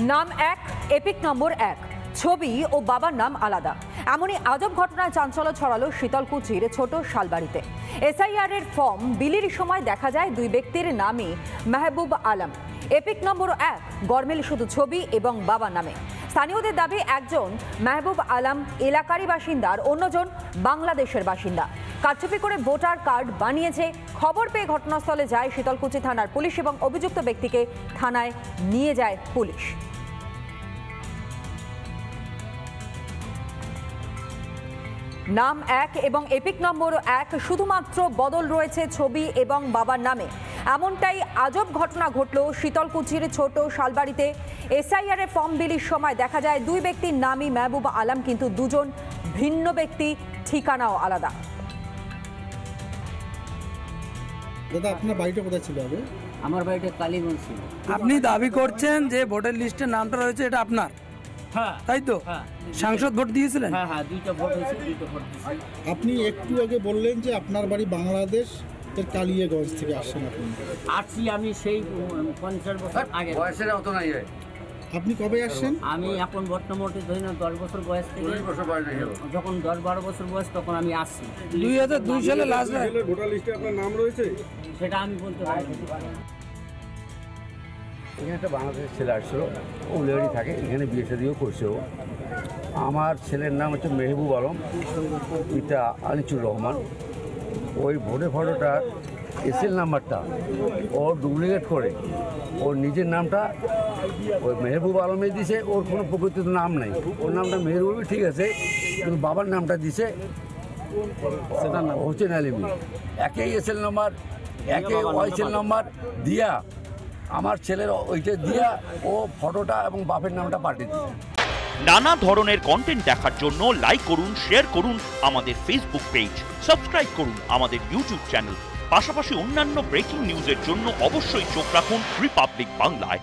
নাম এক, এপিক নম্বর 1, ছবি ও বাবার নাম আলাদা। এমনই আজব ঘটনায় চাঞ্চল্য ছড়ালো শীতলকুচির ছোট শালবাড়িতে। এসআইআর এর ফর্ম বিলির সময় দেখা যায় দুই ব্যক্তির নামই মেহবুব আলম। এপিক নম্বর 1 গরমিল শুধু ছবি এবং বাবার নামে। স্থানীয়দের দাবি একজন মেহবুব আলম এলাকারই বাসিন্দা আর অন্যজন বাংলাদেশের বাসিন্দা। কারচুপি করে ভোটার কার্ড বানিয়েছে। খবর পেয়ে ঘটনাস্থলে যায় শীতলকুচি থানার পুলিশ এবং অভিযুক্ত ব্যক্তিকে থানায় নিয়ে যায় পুলিশ। নাম এক এবং এপিক নম্বর 1, শুধুমাত্র বদল রয়েছে ছবি এবং বাবার নামে। এমনটাই আজব ঘটনা ঘটল শীতলকুচির ছোট শালবাড়িতে। এসআইআর এর ফর্ম বিলির সময় দেখা যায় দুই ব্যক্তির নামই মেহবুব আলম, কিন্তু দুজন ভিন্ন ব্যক্তি, ঠিকানাও আলাদা। দাদা, আপনার বাড়িটা কোথায় ছিল আগে? আমার বাড়িটা কালীগঞ্জ ছিল। আপনি দাবি করছেন যে ভোটার লিস্টে নামটা রয়েছে, এটা আপনার? হ্যাঁ, তাই তো? হ্যাঁ। সাংসদ ভোট দিয়েছিলেন? হ্যাঁ হ্যাঁ, দুইটা ভোট হয়েছে, দুইটা ভোট দিয়েছি। আপনি একটু আগে বললেন যে আপনার বাড়ি বাংলাদেশ এর কালিয়াগঞ্জ থেকে আসছেন। আপনি আসছি আমি সেই 50 বছর আগে। বয়সের অত নাই। আপনি কবে আসছেন? আমি এখন মোটামুটি ধরি না 10 বছর বয়স থেকে, 20 বছর বয়স হয়ে গেল। যখন 10-12 বছর বয়স তখন আমি আসছি। 2002 সালে লাস্ট। ভোটার লিস্টে আপনার নাম রয়েছে? সেটা আমি বলতে পারি। এখানে একটা বাংলাদেশের ছেলে আসছিল, ও লেডি থাকে, এখানে বিয়ে শাদিও করছে। ও আমার ছেলের নাম হচ্ছে মেহবুব আলম, পিতা আনিচুর রহমান। ওই ভোটের ফটোটার এসএল নাম্বারটা ও ডুপ্লিকেট করে ওর নিজের নামটা ওই মেহবুব আলমে দিছে। ওর কোনো প্রকৃত নাম নেই, ওর নামটা মেহবুবই ঠিক আছে, কিন্তু বাবার নামটা দিছে হোসেন আলিমি। একই এসএল নাম্বার, একই ওয়াইসেল নাম্বার দিয়া আমার ছেলের ওইটা দিয়া ও ফটোটা এবং বাপের নামটা পাঠিয়ে দিচ্ছে। নানা ধরনের কন্টেন্ট দেখার জন্য লাইক করুন, শেয়ার করুন আমাদের ফেসবুক পেজ, সাবস্ক্রাইব করুন আমাদের ইউটিউব চ্যানেল। পাশাপাশি অন্যান্য ব্রেকিং নিউজের জন্য অবশ্যই চোখ রাখুন রিপাবলিক বাংলায়।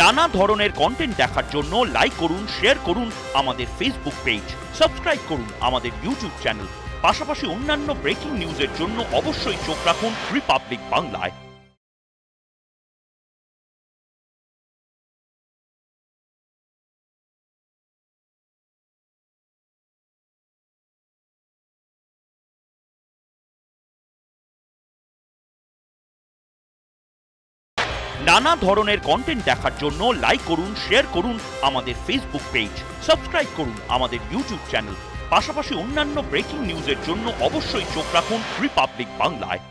নানা ধরনের কন্টেন্ট দেখার জন্য লাইক করুন, শেয়ার করুন আমাদের ফেসবুক পেজ, সাবস্ক্রাইব করুন আমাদের ইউটিউব চ্যানেল। পাশাপাশি অন্যান্য ব্রেকিং নিউজের জন্য অবশ্যই চোখ রাখুন রিপাবলিক বাংলায়। নানা ধরনের কন্টেন্ট দেখার জন্য লাইক করুন, শেয়ার করুন আমাদের ফেসবুক পেজ, সাবস্ক্রাইব করুন আমাদের ইউটিউব চ্যানেল। পাশাপাশি অন্যান্য ব্রেকিং নিউজের জন্য অবশ্যই চোখ রাখুন রিপাবলিক বাংলায়।